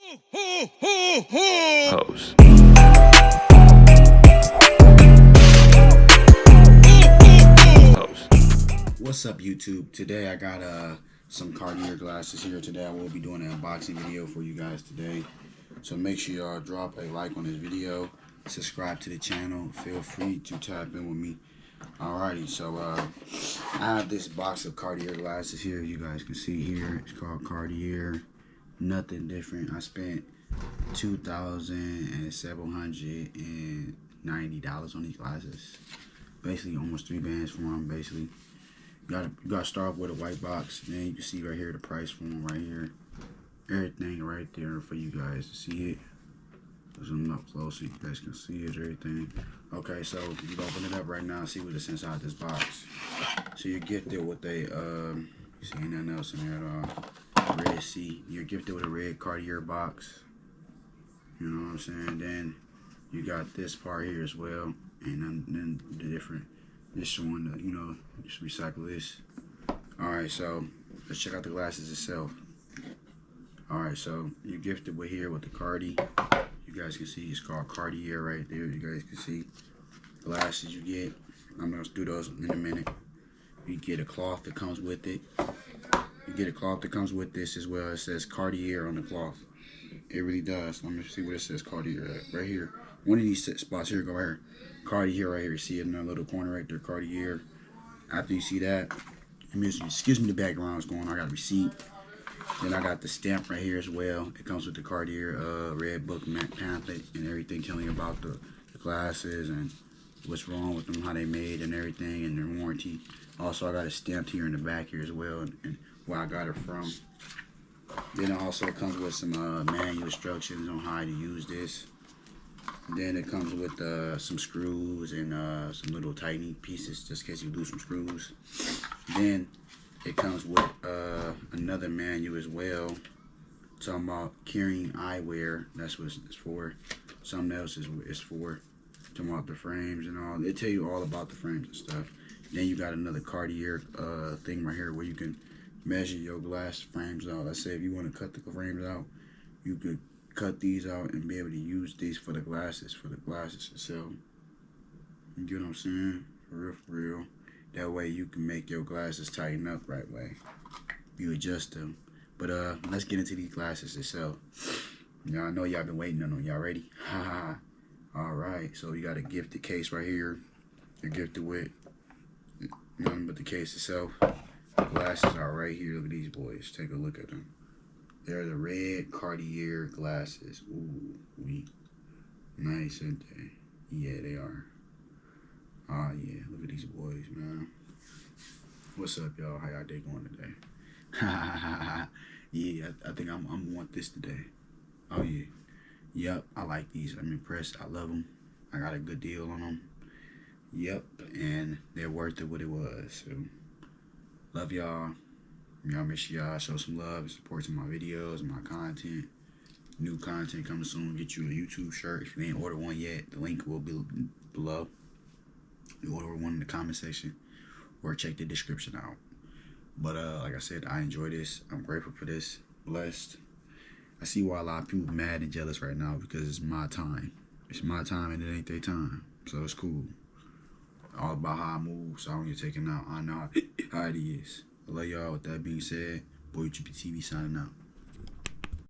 Pose. What's up, YouTube? Today I got some Cartier glasses here. Today I will be doing an unboxing video for you guys today. So make sure y'all drop a like on this video, subscribe to the channel, feel free to tap in with me. Alrighty, so I have this box of Cartier glasses here. You guys can see here, it's called Cartier. Nothing different. I spent $2,790 on these glasses. Basically almost 3 bands for them. Basically, you gotta start off with a white box. Then you can see right here the price for them right here. Everything right there for you guys to see it. Zoom up close so you guys can see it. Everything. Okay, so you open it up right now. See what's inside this box. So you're gifted with a you see ain't nothing else in there at all. Red C. You're gifted with a red Cartier box. You know what I'm saying? Then you got this part here as well, and then the different. This one, you know, just recycle this. All right, so let's check out the glasses itself. All right, so you're gifted with here with the Cardi. You guys can see it's called Cartier right there. You guys can see glasses you get. I'm gonna do those in a minute. You get a cloth that comes with it. You get a cloth that comes with this as well. It says Cartier on the cloth. It really does. Let me see what it says Cartier at. Right here. One of these spots here, go right here. Cartier right here. See it in that little corner right there, Cartier. After you see that, excuse me the background is going on. I got a receipt. Then I got the stamp right here as well. It comes with the Cartier red book pamphlet and everything telling you about the glasses and what's wrong with them, how they made and everything, and their warranty. Also, I got it stamped here in the back here as well, and where I got it from. Then it also comes with some manual instructions on how to use this. Then it comes with some screws and some little tiny pieces just in case you lose some screws. Then it comes with another manual as well, talking about carrying eyewear. That's what it's for. Something else is for. Talking about the frames and all. They tell you all about the frames and stuff. Then you got another Cartier thing right here where you can measure your glass frames out. Let's say if you want to cut the frames out, you could cut these out and be able to use these for the glasses itself. You get what I'm saying? For real. That way you can make your glasses tighten up right way. You adjust them. But let's get into these glasses itself. Y'all know y'all been waiting on them. Y'all ready? Haha. Alright, so you got a gifted case right here. You're gifted with nothing but the case itself. The glasses are right here. Look at these boys. Take a look at them. They're the red Cartier glasses. Ooh, nice, aren't they? Yeah, they are. Oh yeah, look at these boys, man. What's up, y'all? How y'all day going today? Yeah, I think I'm want this today. Oh yeah. Yep, I like these. I'm impressed. I love them. I got a good deal on them. Yep, and they're worth it what it was. So, love y'all. Y'all make sure y'all show some love and support to my videos and my content. New content coming soon. Get you a YouTube shirt. If you ain't ordered one yet, the link will be below. You order one in the comment section or check the description out. But like I said, I enjoy this. I'm grateful for this. Blessed. I see why a lot of people mad and jealous right now because it's my time. It's my time and it ain't their time. So it's cool. All about how I move. So I don't get taken out. I know how it is. I love y'all. With that being said, Boy TV signing out.